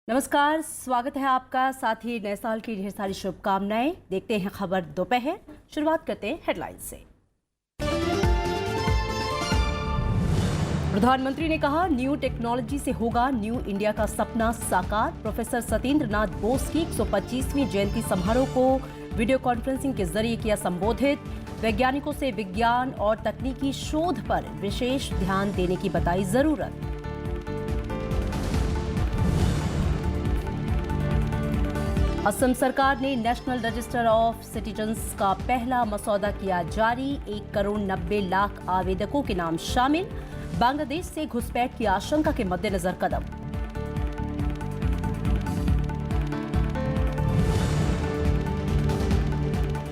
नमस्कार, स्वागत है आपका। साथ ही नए साल की ढेर सारी शुभकामनाएं। देखते हैं खबर दोपहर। शुरुआत करते हैं हेडलाइन से। प्रधानमंत्री ने कहा, न्यू टेक्नोलॉजी से होगा न्यू इंडिया का सपना साकार। प्रोफेसर सत्येंद्र नाथ बोस की 125वीं जयंती समारोह को वीडियो कॉन्फ्रेंसिंग के जरिए किया संबोधित। वैज्ञानिकों से विज्ञान और तकनीकी शोध पर विशेष ध्यान देने की बताई जरूरत। असम सरकार ने नेशनल रजिस्टर ऑफ सिटीजन्स का पहला मसौदा किया जारी। 1,90,00,000 आवेदकों के नाम शामिल। बांग्लादेश से घुसपैठ की आशंका के मद्देनजर कदम।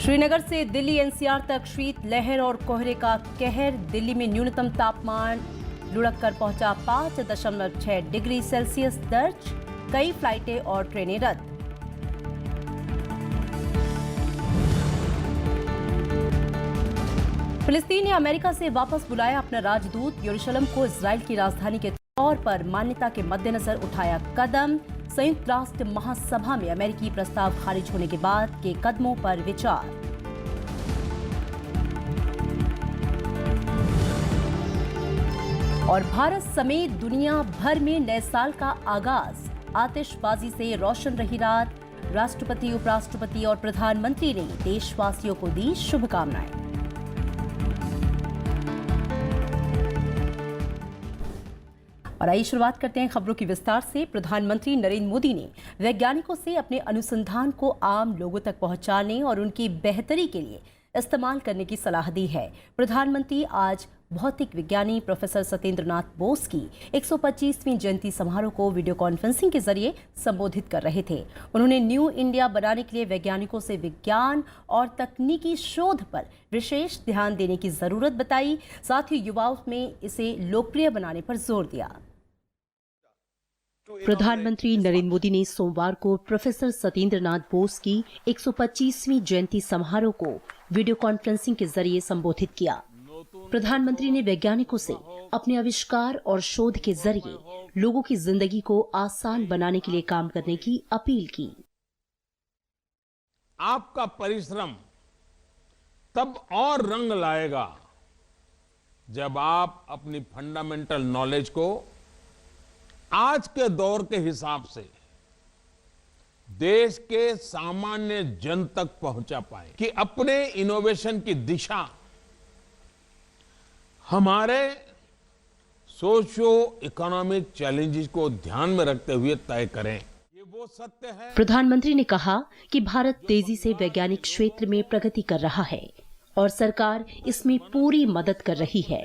श्रीनगर से दिल्ली एनसीआर तक शीत लहर और कोहरे का कहर। दिल्ली में न्यूनतम तापमान लुढ़क कर पहुंचा 5.6 डिग्री सेल्सियस दर्ज। कई फ्लाइटें और ट्रेनें रद्द। फिलिस्तीन ने अमेरिका से वापस बुलाया अपना राजदूत। यरूशलेम को इजराइल की राजधानी के तौर पर मान्यता के मद्देनजर उठाया कदम। संयुक्त राष्ट्र महासभा में अमेरिकी प्रस्ताव खारिज होने के बाद के कदमों पर विचार। और भारत समेत दुनिया भर में नए साल का आगाज। आतिशबाजी से रोशन रही रात। राष्ट्रपति, उपराष्ट्रपति और प्रधानमंत्री ने देशवासियों को दी शुभकामनाएं। और आइए शुरुआत करते हैं खबरों की विस्तार से। प्रधानमंत्री नरेंद्र मोदी ने वैज्ञानिकों से अपने अनुसंधान को आम लोगों तक पहुंचाने और उनकी बेहतरी के लिए इस्तेमाल करने की सलाह दी है। प्रधानमंत्री आज भौतिक विज्ञानी प्रोफेसर सत्येंद्र नाथ बोस की 125वीं जयंती समारोह को वीडियो कॉन्फ्रेंसिंग के जरिए संबोधित कर रहे थे। उन्होंने न्यू इंडिया बनाने के लिए वैज्ञानिकों से विज्ञान और तकनीकी शोध पर विशेष ध्यान देने की जरूरत बताई। साथ ही युवाओं में इसे लोकप्रिय बनाने पर जोर दिया। प्रधानमंत्री नरेंद्र मोदी ने सोमवार को प्रोफेसर सत्येंद्र नाथ बोस की 125वीं जयंती समारोह को वीडियो कॉन्फ्रेंसिंग के जरिए संबोधित किया। प्रधानमंत्री ने वैज्ञानिकों से अपने आविष्कार और शोध के जरिए लोगों की जिंदगी को आसान बनाने के लिए काम करने की अपील की। आपका परिश्रम तब और रंग लाएगा जब आप अपनी फंडामेंटल नॉलेज को आज के दौर के हिसाब से देश के सामान्य जन तक पहुंचा पाए कि अपने इनोवेशन की दिशा हमारे सोशियो इकोनॉमिक चैलेंजेस को ध्यान में रखते हुए तय करें। ये वो सत्य है। प्रधानमंत्री ने कहा कि भारत तेजी से वैज्ञानिक क्षेत्र में प्रगति कर रहा है और सरकार इसमें पूरी मदद कर रही है।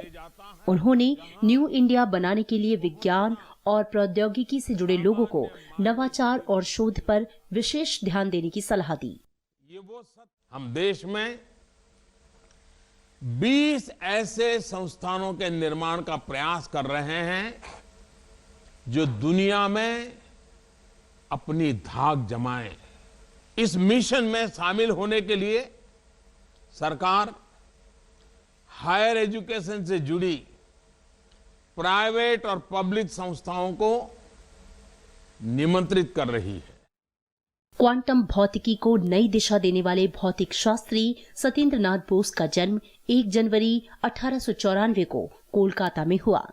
उन्होंने न्यू इंडिया बनाने के लिए विज्ञान और प्रौद्योगिकी से जुड़े लोगों को नवाचार और शोध पर विशेष ध्यान देने की सलाह दी। हम देश में 20 ऐसे संस्थानों के निर्माण का प्रयास कर रहे हैं जो दुनिया में अपनी धाक जमाएं। इस मिशन में शामिल होने के लिए सरकार हायर एजुकेशन से जुड़ी प्राइवेट और पब्लिक संस्थाओं को निमंत्रित कर रही है। क्वांटम भौतिकी को नई दिशा देने वाले भौतिक शास्त्री सत्येंद्र नाथ बोस का जन्म 1 जनवरी 1894 को कोलकाता में हुआ।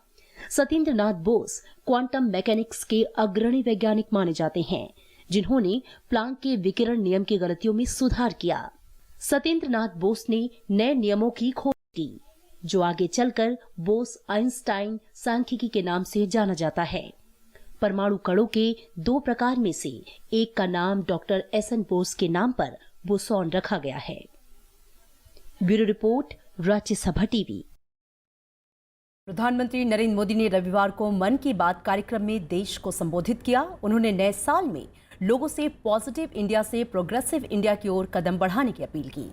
सत्येंद्र नाथ बोस क्वांटम मैकेनिक्स के अग्रणी वैज्ञानिक माने जाते हैं, जिन्होंने प्लांक के विकिरण नियम की गलतियों में सुधार किया। सत्येंद्र नाथ बोस ने नए नियमों की खोज की, जो आगे चलकर बोस आइंस्टाइन सांख्यिकी के नाम से जाना जाता है। परमाणु कणों के 2 प्रकार में से एक का नाम डॉक्टर एस.एन. बोस के नाम पर बोसॉन रखा गया है। Bureau report, Rajya Sabha TV. प्रधानमंत्री नरेंद्र मोदी ने रविवार को मन की बात कार्यक्रम में देश को संबोधित किया। उन्होंने नए साल में लोगों से पॉजिटिव इंडिया से प्रोग्रेसिव इंडिया की ओर कदम बढ़ाने की अपील की।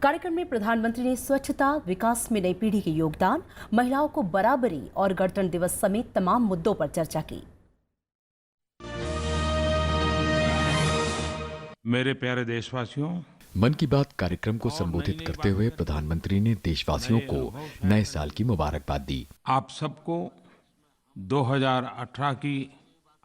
कार्यक्रम में प्रधानमंत्री ने स्वच्छता, विकास में नई पीढ़ी के योगदान, महिलाओं को बराबरी और गणतंत्र दिवस समेत तमाम मुद्दों पर चर्चा की। मेरे प्यारे देशवासियों, मन की बात कार्यक्रम को संबोधित करते हुए प्रधानमंत्री ने देशवासियों को नए साल की मुबारकबाद दी। आप सबको 2018 की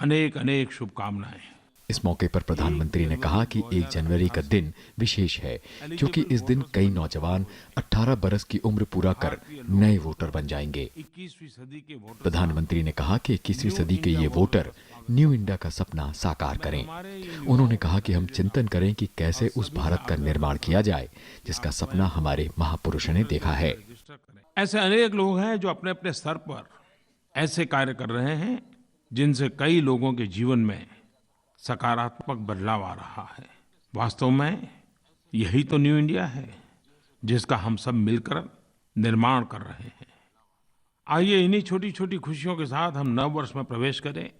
अनेक अनेक शुभकामनाएं। इस मौके पर प्रधानमंत्री ने कहा कि 1 जनवरी का दिन विशेष है क्योंकि इस दिन कई नौजवान 18 बरस की उम्र पूरा कर नए वोटर बन जाएंगे। 21वीं सदी के वोटर प्रधानमंत्री ने कहा कि 21वीं सदी के ये वोटर न्यू इंडिया का सपना साकार करें। उन्होंने कहा कि हम चिंतन करें कि कैसे उस भारत का निर्माण किया जाए जिसका सपना हमारे महापुरुषों ने देखा है। ऐसे अनेक लोग हैं जो अपने अपने स्तर पर ऐसे कार्य कर रहे हैं जिनसे कई लोगों के जीवन में सकारात्मक बदलाव आ रहा है। वास्तव में यही तो न्यू इंडिया है जिसका हम सब मिलकर निर्माण कर रहे हैं। आइए इन्हीं छोटी छोटी खुशियों के साथ हम नव वर्ष में प्रवेश करें,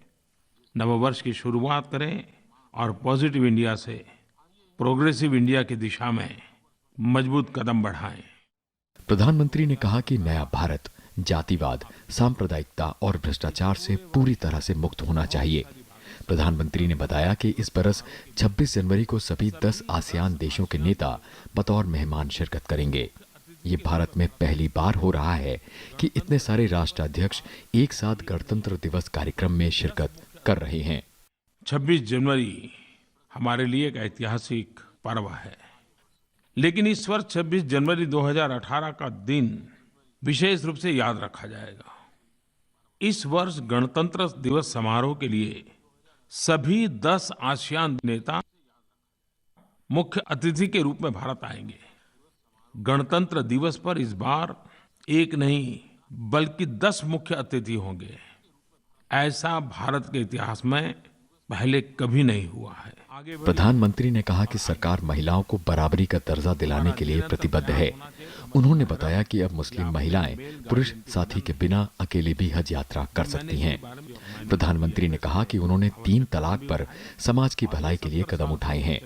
नव वर्ष की शुरुआत करें और पॉजिटिव इंडिया से प्रोग्रेसिव इंडिया की दिशा में मजबूत कदम बढ़ाएं। प्रधानमंत्री ने कहा कि नया भारत जातिवाद, सांप्रदायिकता और भ्रष्टाचार से पूरी तरह से मुक्त होना चाहिए। प्रधानमंत्री ने बताया कि इस बरस 26 जनवरी को सभी 10 आसियान देशों के नेता बतौर मेहमान शिरकत करेंगे। ये भारत में पहली बार हो रहा है कि इतने सारे राष्ट्राध्यक्ष एक साथ गणतंत्र दिवस कार्यक्रम में शिरकत कर रहे हैं। 26 जनवरी हमारे लिए एक ऐतिहासिक पर्व है, लेकिन इस वर्ष 26 जनवरी 2018 का दिन विशेष रूप से याद रखा जाएगा। इस वर्ष गणतंत्र दिवस समारोह के लिए सभी 10 आसियान नेता मुख्य अतिथि के रूप में भारत आएंगे। गणतंत्र दिवस पर इस बार एक नहीं बल्कि 10 मुख्य अतिथि होंगे। ऐसा भारत के इतिहास में पहले कभी नहीं हुआ है। प्रधानमंत्री ने कहा कि सरकार महिलाओं को बराबरी का दर्जा दिलाने के लिए प्रतिबद्ध है। उन्होंने बताया कि अब मुस्लिम महिलाएं पुरुष साथी के बिना अकेले भी हज यात्रा कर सकती हैं। प्रधानमंत्री ने कहा कि उन्होंने 3 तलाक पर समाज की भलाई के लिए कदम उठाए हैं।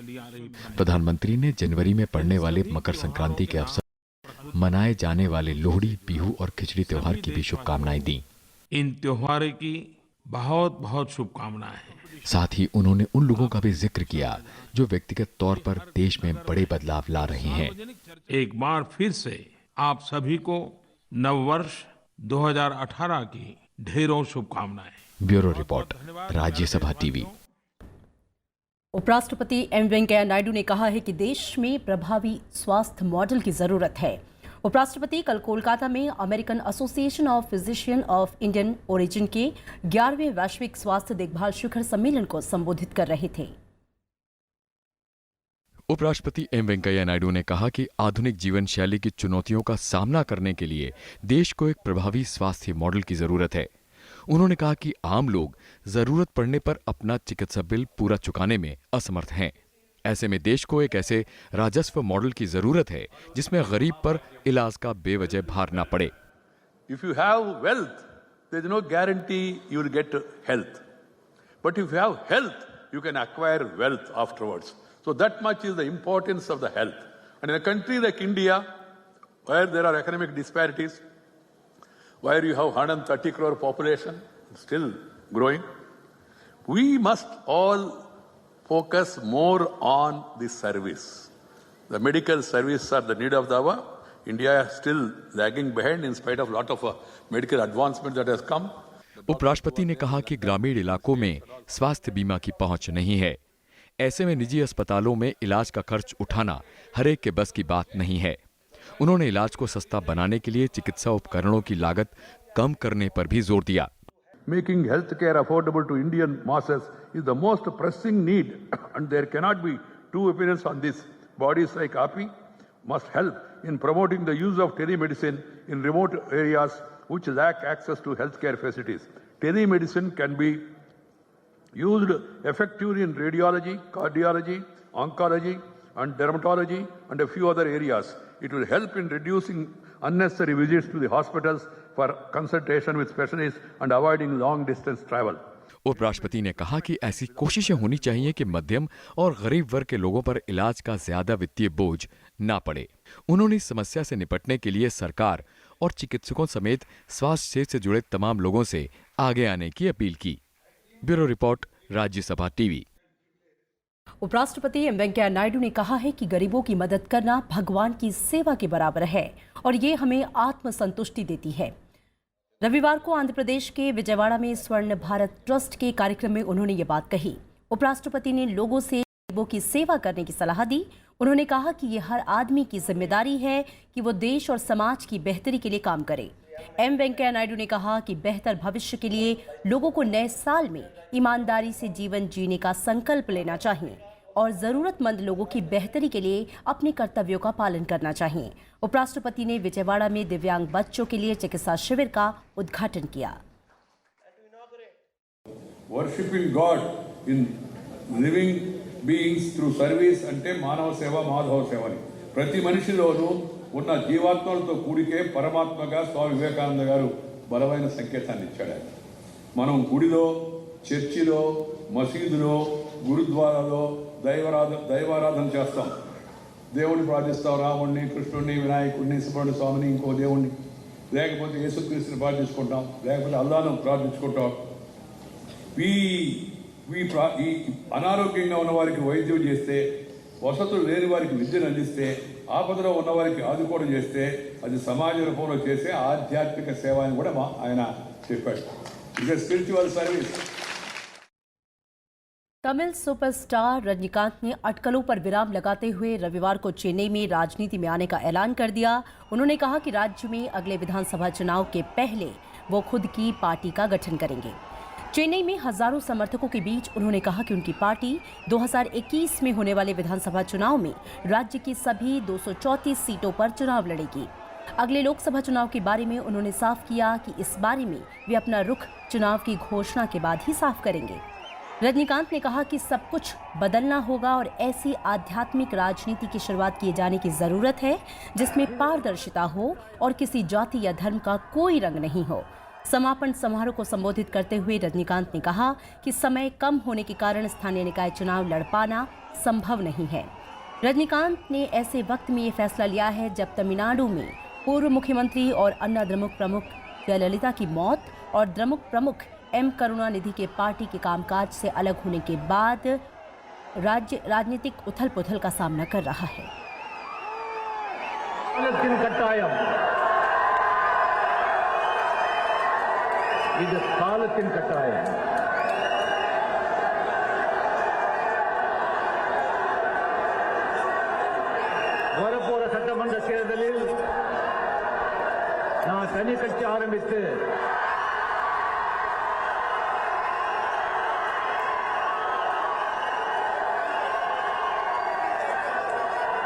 प्रधानमंत्री ने जनवरी में पड़ने वाले मकर संक्रांति के अवसर पर मनाए जाने वाले लोहड़ी, बिहू और खिचड़ी त्योहार की भी शुभकामनाएं दी। इन त्योहारों की बहुत बहुत शुभकामनाएं हैं। साथ ही उन्होंने उन लोगों का भी जिक्र किया जो व्यक्तिगत तौर पर देश में बड़े बदलाव ला रहे हैं। एक बार फिर से आप सभी को नव वर्ष 2018 की ढेरों शुभकामनाएं। Bureau report, Rajya Sabha TV. उपराष्ट्रपति एम वेंकैया नायडू ने कहा है कि देश में प्रभावी स्वास्थ्य मॉडल की जरूरत है। उपराष्ट्रपति कल कोलकाता में American association of physician of Indian origin के 11वें वैश्विक स्वास्थ्य देखभाल शिखर सम्मेलन को संबोधित कर रहे थे। उपराष्ट्रपति एम वेंकैया नायडू ने कहा कि आधुनिक जीवन शैली की चुनौतियों का सामना करने के लिए देश को एक प्रभावी स्वास्थ्य मॉडल की जरूरत है। उन्होंने कहा कि आम लोग जरूरत पड़ने पर अपना चिकित्सा बिल पूरा चुकाने में असमर्थ हैं। ऐसे में देश को एक ऐसे राजस्व मॉडल की जरूरत है जिसमें गरीब पर इलाज का बेवजह भार ना पड़े। If you have wealth, there is no guarantee you will get health. But if you have health, you can acquire wealth afterwards. So that much is the importance of the health. And in a country like India, where there are economic disparities, where you have 130 crore population, still growing, we must all focus more on the service. The medical service are the need of the hour. India is still lagging behind in spite of lot of medical advancement that has come. उपराष्ट्रपति ने कहा कि ग्रामीण इलाकों में स्वास्थ्य बीमा की पहुंच नहीं है। ऐसे में निजी अस्पतालों में इलाज का खर्च उठाना हरेक के बस की बात नहीं है। उन्होंने इलाज को सस्ता बनाने के लिए चिकित्सा उपकरणों की लागत कम करने पर भी जोर दिया। Making healthcare affordable to Indian masses is the most pressing need, and there cannot be two opinions on this. Bodies like API must help in promoting the use of telemedicine in remote areas which lack access to healthcare facilities. Telemedicine can be used effectively in radiology, cardiology, oncology, and dermatology, and a few other areas. It will help in reducing unnecessary visits to the hospitals for consultation with specialists and avoiding long distance travel. उपराष्ट्रपति ने कहा कि ऐसी कोशिशें होनी चाहिए कि मध्यम और गरीब वर्ग के लोगों पर इलाज का ज्यादा वित्तीय बोझ ना पड़े। उन्होंने इस समस्या से निपटने के लिए सरकार और चिकित्सकों समेत स्वास्थ्य क्षेत्र से जुड़े तमाम लोगों से आगे आने की अपील की। Bureau report, Rajya Sabha TV. उपराष्ट्रपति एम वेंकैया नायडू ने कहा है कि गरीबों की मदद करना भगवान की सेवा के बराबर है और ये हमें आत्मसंतुष्टि देती है। रविवार को आंध्र प्रदेश के विजयवाड़ा में स्वर्ण भारत ट्रस्ट के कार्यक्रम में उन्होंने ये बात कही। उपराष्ट्रपति ने लोगों से गरीबों की सेवा करने की सलाह दी। उन्होंने कहा कि ये हर आदमी की जिम्मेदारी है कि वो देश और समाज की बेहतरी के लिए काम करे। एम वेंकैया नायडू ने कहा कि बेहतर भविष्य के लिए लोगों को नए साल में ईमानदारी से जीवन जीने का संकल्प लेना चाहिए और जरूरतमंद लोगों की बेहतरी के लिए अपने कर्तव्यों का पालन करना चाहिए। उपराष्ट्रपति ने विजयवाड़ा में दिव्यांग बच्चों के लिए चिकित्सा शिविर का उद्घाटन किया। Worshipping God in living beings through service అంటే మానవ సేవ మాధవ సేవని ప్రతి మనిషిలోనూ ఉన్న జీవాత్మలతో కూడికే పరమాత్మగా స్వామి వివేకానంద గారు బలమైన సంకేతాన్ని ఇచ్చాడు. మనం గుడిలో, చర్చిలో, మసీదులో, గురుద్వారాలో దైవారాధన చేస్తాం. దేవుడిని ప్రార్థిస్తాం, రాముడిని, కృష్ణుడిని, వినాయకుడిని, సుబ్రహ్మణ్య స్వామిని, ఇంకో దేవుడిని, లేకపోతే యేసుక్రీస్తుని ప్రార్థించుకుంటాం, లేకపోతే అల్లాహ్ను ప్రార్థించుకుంటాం. ఈ అనారోగ్యంగా ఉన్న వారికి వైద్యం చేస్తే, వసతులు లేని వారికి విద్యను అందిస్తే, ఆపదలో ఉన్న వారికి ఆదుకోవడం చేస్తే అది సమాజ రూపంలో చేసే ఆధ్యాత్మిక సేవ అని కూడా ఆయన చెప్పాడు. It's spiritual service. Tamil superstar Rajinikanth ने अटकलों पर विराम लगाते हुए रविवार को चेन्नई में राजनीति में आने का ऐलान कर दिया। उन्होंने कहा कि राज्य में अगले विधानसभा चुनाव के पहले वो खुद की पार्टी का गठन करेंगे। चेन्नई में हजारों समर्थकों के बीच उन्होंने कहा कि उनकी पार्टी 2021 में होने वाले विधानसभा चुनाव में राज्य की सभी 234 सीटों पर चुनाव लड़ेगी। अगले लोकसभा चुनाव के बारे में उन्होंने साफ किया कि इस बारे में वे अपना रुख चुनाव की घोषणा के बाद ही साफ करेंगे। रजनीकांत ने कहा कि सब कुछ बदलना होगा और ऐसी आध्यात्मिक राजनीति की शुरुआत किए जाने की जरूरत है जिसमें पारदर्शिता हो और किसी जाति या धर्म का कोई रंग नहीं हो। समापन समारोह को संबोधित करते हुए रजनीकांत ने कहा कि समय कम होने के कारण स्थानीय निकाय चुनाव लड़ पाना संभव नहीं है। रजनीकांत ने ऐसे वक्त में ये फैसला लिया है जब तमिलनाडु में पूर्व मुख्यमंत्री और अन्ना द्रमुक प्रमुख जयललिता की मौत और द्रमुक प्रमुख एम करुणानिधि के पार्टी के कामकाज से अलग होने के बाद राज्य राजनीतिक उथल पुथल का सामना कर रहा है। இது காலத்தின் கட்டாயம். வரப்போற சட்டமன்ற தேர்தலில் நான் தனி கட்சி ஆரம்பித்து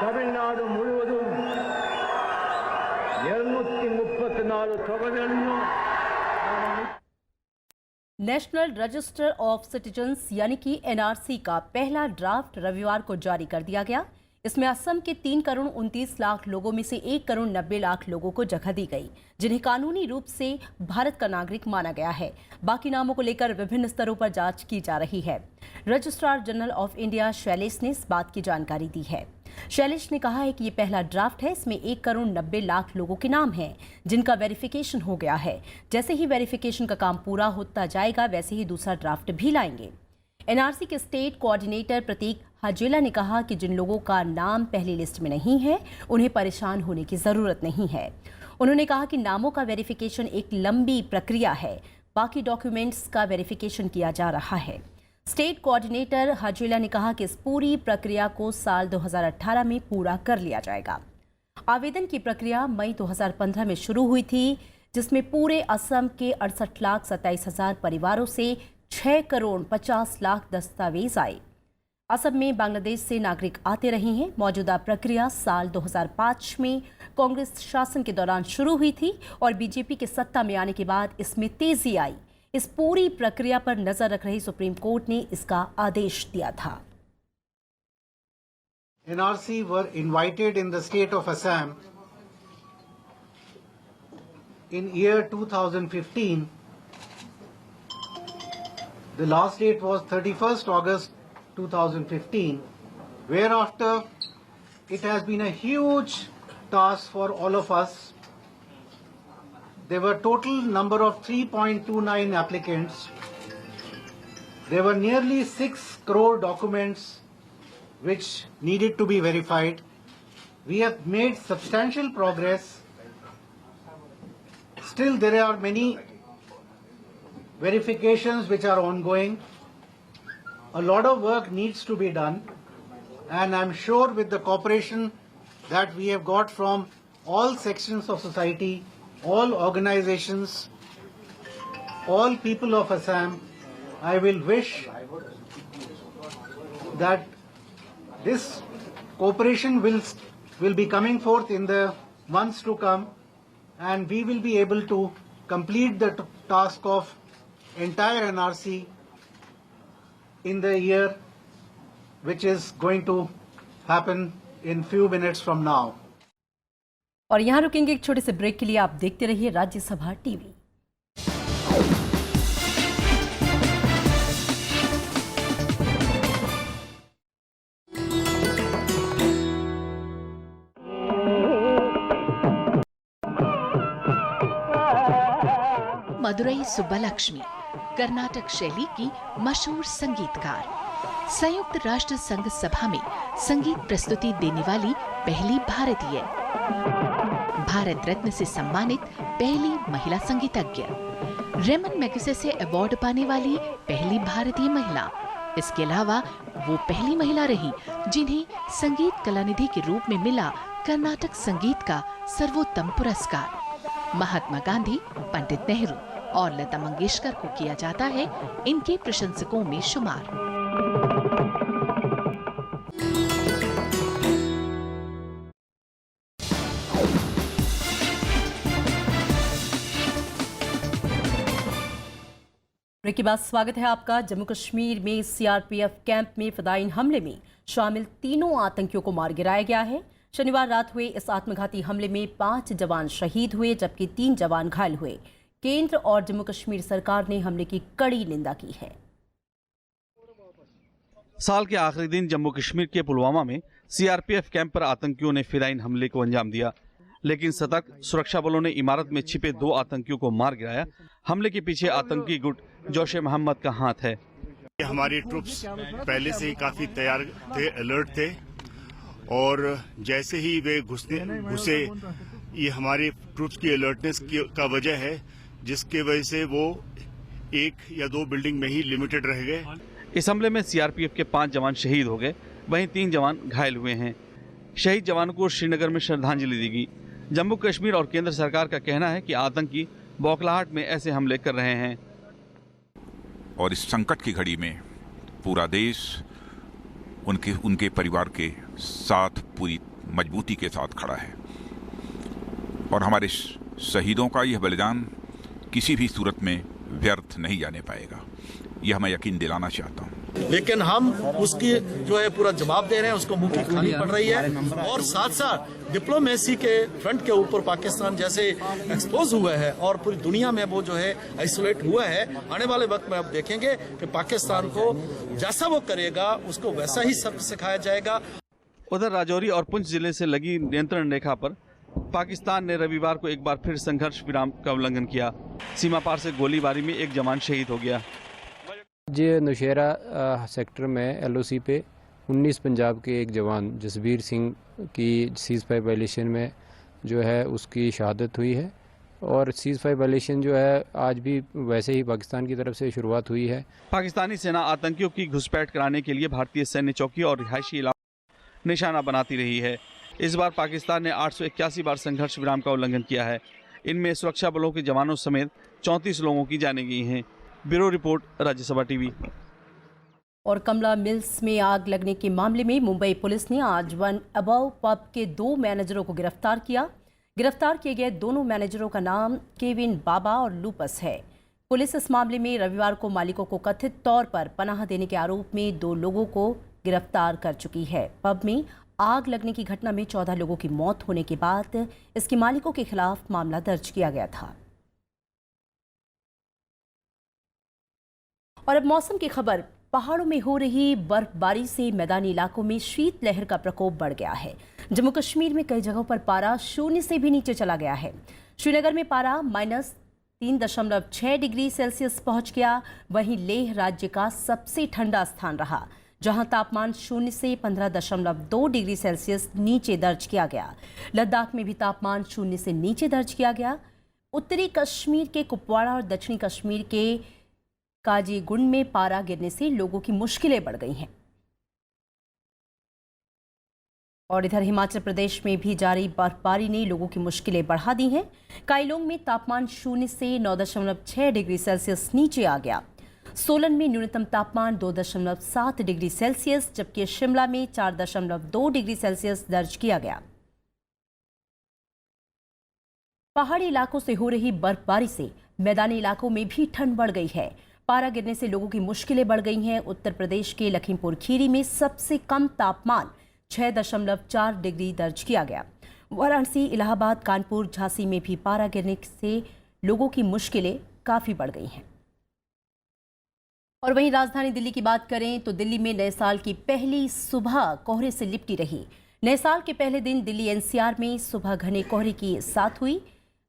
தமிழ்நாடு முழுவதும் 234 தொகுதிகளிலும் नेशनल रजिस्टर ऑफ सिटीजन्स यानी कि एनआरसी का पहला ड्राफ्ट रविवार को जारी कर दिया गया। इसमें असम के 3 करोड़ 29 लाख लोगों में से 1 करोड़ 90 लाख लोगों को जगह दी गई जिन्हें कानूनी रूप से भारत का नागरिक माना गया है। बाकी नामों को लेकर विभिन्न स्तरों पर जांच की जा रही है। Registrar general of India Shailesh ने इस बात की जानकारी दी है। शैलेश ने कहा है कि ये पहला ड्राफ्ट है। इसमें 1 करोड़ 90 लाख लोगों के नाम हैं जिनका वेरिफिकेशन हो गया है। जैसे ही वेरिफिकेशन का काम पूरा होता जाएगा वैसे ही दूसरा ड्राफ्ट भी लाएंगे। एनआरसी के स्टेट कोऑर्डिनेटर प्रतीक हजेला ने कहा कि जिन लोगों का नाम पहली लिस्ट में नहीं है उन्हें परेशान होने की जरूरत नहीं है। उन्होंने कहा कि नामों का वेरिफिकेशन एक लंबी प्रक्रिया है। बाकी डॉक्यूमेंट्स का वेरिफिकेशन किया जा रहा है। स्टेट कोऑर्डिनेटर हजेला ने कहा कि इस पूरी प्रक्रिया को साल 2018 में पूरा कर लिया जाएगा। आवेदन की प्रक्रिया मई 2015 में शुरू हुई थी जिसमें पूरे असम के 68,27,000 परिवारों से 6 करोड़ 50 लाख दस्तावेज आए। असम में बांग्लादेश से नागरिक आते रहे हैं। मौजूदा प्रक्रिया साल 2005 में कांग्रेस शासन के दौरान शुरू हुई थी और बीजेपी के सत्ता में आने के बाद इसमें तेजी आई। इस पूरी प्रक्रिया पर नजर रख रही सुप्रीम कोर्ट ने इसका आदेश दिया था। NRC were invited in the state of Assam in year 2015. The last date was 31st August 2015. Whereafter it has been a huge task for all of us. There were total number of 3.29 applicants. There were nearly 6 crore documents which needed to be verified. We have made substantial progress. Still there are many verifications which are ongoing. A lot of work needs to be done, and I'm sure with the cooperation that we have got from all sections of society, all organizations, all people of Assam, I will wish that this cooperation will be coming forth in the months to come, and we will be able to complete the task of entire NRC in the year which is going to happen in few minutes from now. और यहाँ रुकेंगे एक छोटे से break के लिए। आप देखते रहिए राज्यसभा टीवी। मदुरई सुब्बालक्ष्मी कर्नाटक शैली की मशहूर संगीतकार, संयुक्त राष्ट्र संघ सभा में संगीत प्रस्तुति देने वाली पहली भारतीय, भारत रत्न से सम्मानित पहली महिला संगीतज्ञ, रेमन मैग्सेसे अवार्ड पाने वाली पहली भारतीय महिला। इसके अलावा वो पहली महिला रही जिन्हें संगीत कलानिधि के रूप में मिला कर्नाटक संगीत का सर्वोत्तम पुरस्कार। महात्मा गांधी, पंडित नेहरू और लता मंगेशकर को किया जाता है इनके प्रशंसकों में शुमार। ब्रेक के बाद स्वागत है आपका। जम्मू कश्मीर में सीआरपीएफ कैंप में फिदायीन हमले में शामिल 3 आतंकियों को मार गिराया गया है। शनिवार रात हुए इस आत्मघाती हमले में 5 जवान शहीद हुए जबकि 3 जवान घायल हुए। केंद्र और जम्मू कश्मीर सरकार ने हमले की कड़ी निंदा की है। साल के आखिरी दिन जम्मू कश्मीर के पुलवामा में सीआरपीएफ कैंप पर आतंकियों ने फिदायीन हमले को अंजाम दिया, लेकिन सतर्क सुरक्षा बलों ने इमारत में छिपे 2 आतंकियों को मार गिराया। हमले के पीछे आतंकी गुट जौशे मोहम्मद का हाथ है। हमारी ट्रुप्स पहले से ही काफी तैयार थे, अलर्ट थे, और जैसे ही वे घुसे, ये हमारी ट्रुप्स की अलर्टनेस का वजह है, जिसके वजह से वो 1 या 2 बिल्डिंग में ही लिमिटेड रह गए। इस हमले में सीआरपीएफ के 5 जवान शहीद हो गए, वहीं 3 जवान घायल हुए हैं। शहीद जवानों को श्रीनगर में श्रद्धांजलि दी गई। जम्मू कश्मीर और केंद्र सरकार का कहना है कि आतंकी बौखलाहट में ऐसे हमले कर रहे हैं। और इस संकट की घड़ी में पूरा देश उनके परिवार के साथ पूरी मजबूती के साथ खड़ा है, और हमारे शहीदों का यह बलिदान किसी भी सूरत में व्यर्थ नहीं जाने पाएगा, यह मैं यकीन दिलाना चाहता हूँ। लेकिन हम उसकी जो है पूरा जवाब दे रहे हैं, उसको मुंह की खानी पड़ रही है, और साथ साथ डिप्लोमेसी के फ्रंट के ऊपर पाकिस्तान जैसे एक्सपोज हुआ है और पूरी दुनिया में वो जो है आइसोलेट हुआ है। आने वाले वक्त में अब देखेंगे कि पाकिस्तान को जैसा वो करेगा उसको वैसा ही सबक सिखाया जाएगा। उधर राजौरी और पुंछ जिले से लगी नियंत्रण रेखा पर पाकिस्तान ने रविवार को एक बार फिर संघर्ष विराम का उल्लंघन किया। सीमा पार से गोलीबारी में 1 जवान शहीद हो गया। ये नौशेरा सेक्टर में एलओसी पे 19 पंजाब के एक जवान जसबीर सिंह की सीज़ फायर वायलेशन में जो है उसकी शहादत हुई है, और सीज़ फायर वायलेशन जो है आज भी वैसे ही पाकिस्तान की तरफ से शुरुआत हुई है। पाकिस्तानी सेना आतंकियों की घुसपैठ कराने के लिए भारतीय सैन्य चौकी और रिहायशी इलाकों निशाना बनाती रही है। इस बार पाकिस्तान ने 881 बार संघर्ष विराम का उल्लंघन किया है। इनमें सुरक्षा बलों के जवानों समेत 34 लोगों की जानें गई हैं। Bureau report, Rajya Sabha TV. और कमला मिल्स में आग लगने के मामले में मुंबई पुलिस ने आज वन अबव पब के 2 मैनेजरों को गिरफ्तार किया। गिरफ्तार किए गए दोनों मैनेजरों का नाम केविन बाबा और लूपस है। पुलिस इस मामले में रविवार को मालिकों को कथित तौर पर पनाह देने के आरोप में 2 लोगों को गिरफ्तार कर चुकी है। पब में आग लगने की घटना में 14 लोगों की मौत होने के बाद इसके मालिकों के खिलाफ मामला दर्ज किया गया था। और अब मौसम की खबर। पहाड़ों में हो रही बर्फबारी से मैदानी इलाकों में शीतलहर का प्रकोप बढ़ गया है। जम्मू कश्मीर में कई जगहों पर पारा 0 से भी नीचे चला गया है। श्रीनगर में पारा -3.6 डिग्री सेल्सियस पहुंच गया। वहीं लेह राज्य का सबसे ठंडा स्थान रहा, जहां तापमान 0 से 15.2 डिग्री सेल्सियस नीचे दर्ज किया गया। लद्दाख में भी तापमान 0 से नीचे दर्ज किया गया। उत्तरी कश्मीर के कुपवाड़ा और दक्षिणी कश्मीर के काजीगुंड में पारा गिरने से लोगों की मुश्किलें बढ़ गई हैं। और इधर हिमाचल प्रदेश में भी जारी बर्फबारी ने लोगों की मुश्किलें बढ़ा दी हैं। काइलोंग में तापमान 0 से 9.6 डिग्री सेल्सियस नीचे आ गया। सोलन में न्यूनतम तापमान 2.7 डिग्री सेल्सियस, जबकि शिमला में 4.2 डिग्री सेल्सियस दर्ज किया गया। पहाड़ी इलाकों से हो रही बर्फबारी से मैदानी इलाकों में भी ठंड बढ़ गई है। पारा गिरने से लोगों की मुश्किलें बढ़ गई हैं। उत्तर प्रदेश के लखीमपुर खीरी में सबसे कम तापमान 6.4 डिग्री दर्ज किया गया। वाराणसी, इलाहाबाद, कानपुर, झांसी में भी पारा गिरने से लोगों की मुश्किलें काफी बढ़ गई हैं। और वहीं राजधानी दिल्ली की बात करें तो दिल्ली में नए साल की पहली सुबह कोहरे से लिपटी रही। नए साल के पहले दिन दिल्ली एनसीआर में सुबह घने कोहरे की साथ हुई।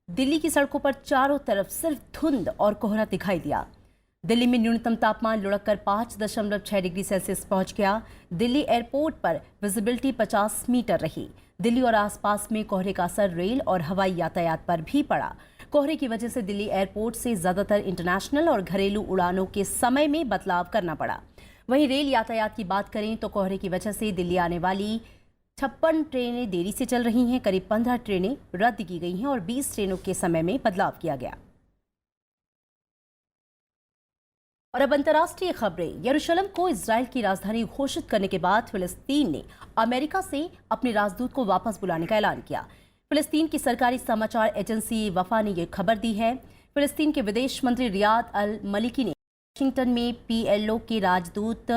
दिल्ली की सड़कों पर चारों तरफ सिर्फ धुंध और कोहरा दिखाई दिया। दिल्ली में न्यूनतम तापमान लुढ़ककर 5.6 डिग्री सेल्सियस पहुंच गया। दिल्ली एयरपोर्ट पर विजिबिलिटी 50 मीटर रही। दिल्ली और आसपास में कोहरे का असर रेल और हवाई यातायात पर भी पड़ा। कोहरे की वजह से दिल्ली एयरपोर्ट से ज्यादातर इंटरनेशनल और घरेलू उड़ानों के समय में बदलाव करना पड़ा। वहीं रेल यातायात की बात करें तो कोहरे की वजह से दिल्ली आने वाली 56 ट्रेनें देरी से चल रही हैं। करीब 15 ट्रेनें रद्द की गई हैं और 20 ट्रेनों के समय में बदलाव किया गया। और अब अंतर्राष्ट्रीय खबरें। यरूशलेम को इजराइल की राजधानी घोषित करने के बाद फिलिस्तीन ने अमेरिका से अपने राजदूत को वापस बुलाने का ऐलान किया। फिलिस्तीन की सरकारी समाचार एजेंसी वफा ने यह खबर दी है। फिलिस्तीन के विदेश मंत्री रियाद अल मलिकी ने वाशिंगटन में पीएलओ के राजदूत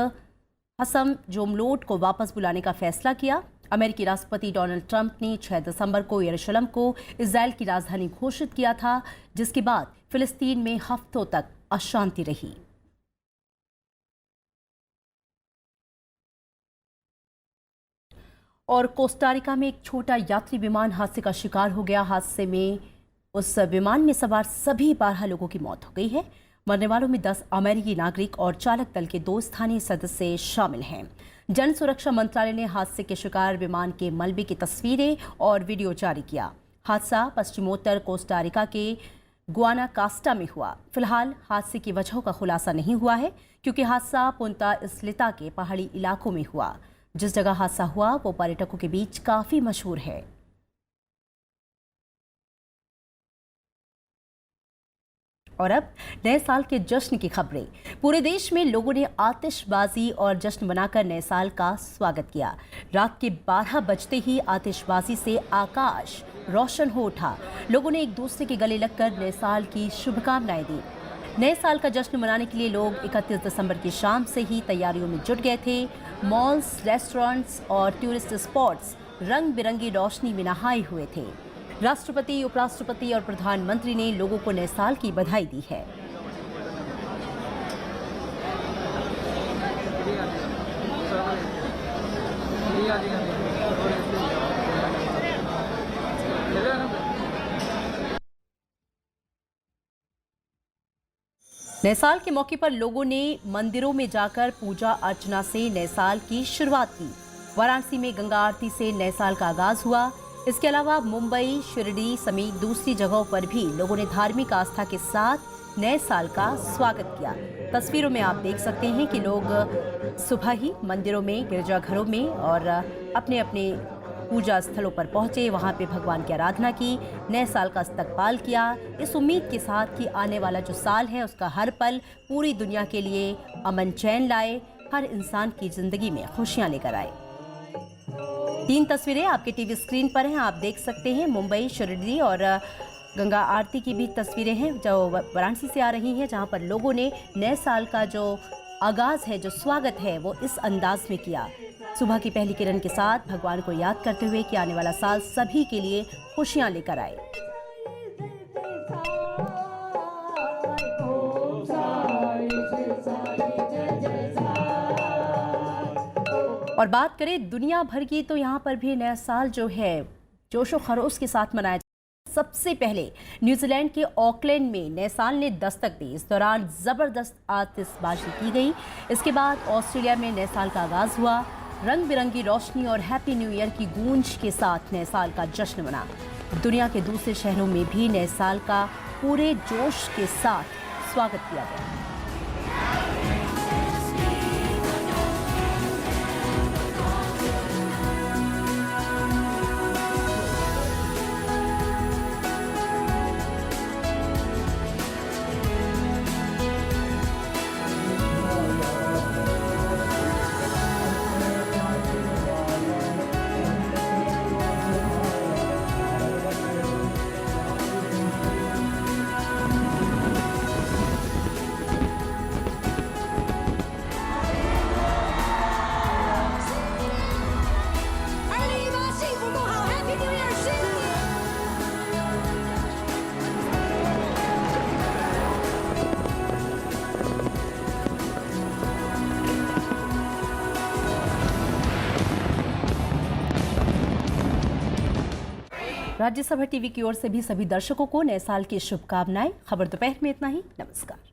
हसम जोमलोट को वापस बुलाने का फैसला किया। अमेरिकी राष्ट्रपति डोनाल्ड ट्रंप ने 6 दिसंबर को यरूशलेम को इजराइल की राजधानी घोषित किया था, जिसके बाद फिलिस्तीन में हफ्तों तक अशांति रही। और कोस्टारिका में एक छोटा यात्री विमान हादसे का शिकार हो गया। हादसे में उस विमान में सवार सभी 12 लोगों की मौत हो गई है। मरने वालों में 10 अमेरिकी नागरिक और चालक दल के 2 स्थानीय सदस्य शामिल हैं। जन सुरक्षा मंत्रालय ने हादसे के शिकार विमान के मलबे की तस्वीरें और वीडियो जारी किया। हादसा पश्चिमोत्तर कोस्टारिका के गुआनाकास्टा में हुआ। फिलहाल हादसे की वजहों का खुलासा नहीं हुआ है, क्योंकि हादसा पुंता इस्लिता के पहाड़ी इलाकों में हुआ। जिस जगह हादसा हुआ वो पर्यटकों के बीच काफी मशहूर है। और अब नए साल के जश्न की खबरें। पूरे देश में लोगों ने आतिशबाजी और जश्न मनाकर नए साल का स्वागत किया। रात के 12 बजते ही आतिशबाजी से आकाश रोशन हो उठा। लोगों ने एक दूसरे के गले लगकर नए साल की शुभकामनाएं दी। नए साल का जश्न मनाने के लिए लोग 31 दिसंबर की शाम से ही तैयारियों में जुट गए थे। मॉल्स, रेस्टोरेंट्स और टूरिस्ट स्पॉट्स रंग बिरंगी रोशनी में नहाए हुए थे। राष्ट्रपति, उपराष्ट्रपति और प्रधानमंत्री ने लोगों को नए साल की बधाई दी है। नए साल के मौके पर लोगों ने मंदिरों में जाकर पूजा अर्चना से नए साल की शुरुआत की। वाराणसी में गंगा आरती से नए साल का आगाज हुआ। इसके अलावा मुंबई, शिरडी समेत दूसरी जगहों पर भी लोगों ने धार्मिक आस्था के साथ नए साल का स्वागत किया। तस्वीरों में आप देख सकते हैं कि लोग सुबह ही मंदिरों में, गिरजाघरों में और अपने अपने पूजा स्थलों पर पहुंचे। वहां पे भगवान की आराधना की, नए साल का इस्तकबाल किया, इस उम्मीद के साथ कि आने वाला जो साल है उसका हर पल पूरी दुनिया के लिए अमन चैन लाए, हर इंसान की जिंदगी में खुशियां लेकर आए। 3 तस्वीरें आपके टीवी स्क्रीन पर हैं, आप देख सकते हैं। मुंबई, शिरडी और गंगा आरती की भी तस्वीरें हैं जो वाराणसी से आ रही हैं, जहां पर लोगों ने नए साल का जो आगाज है, जो स्वागत है, वो इस अंदाज में किया। सुबह की पहली किरण के साथ भगवान को याद करते हुए कि आने वाला साल सभी के लिए खुशियां लेकर आए। और बात करें दुनिया भर की, तो यहाँ पर भी नया साल जो है जोशो खरोश के साथ मनाया। सबसे पहले न्यूजीलैंड के ऑकलैंड में नए साल ने दस्तक दी। इस दौरान जबरदस्त आतिशबाजी की गई। इसके बाद ऑस्ट्रेलिया में नए साल का आगाज हुआ। रंग बिरंगी रोशनी और हैप्पी न्यू ईयर की गूंज के साथ नए साल का जश्न मना। दुनिया के दूसरे शहरों में भी नए साल का पूरे जोश के साथ स्वागत किया गया। राज्यसभा टीवी की ओर से भी सभी दर्शकों को नए साल की शुभकामनाएं। खबर दोपहर में इतना ही। नमस्कार।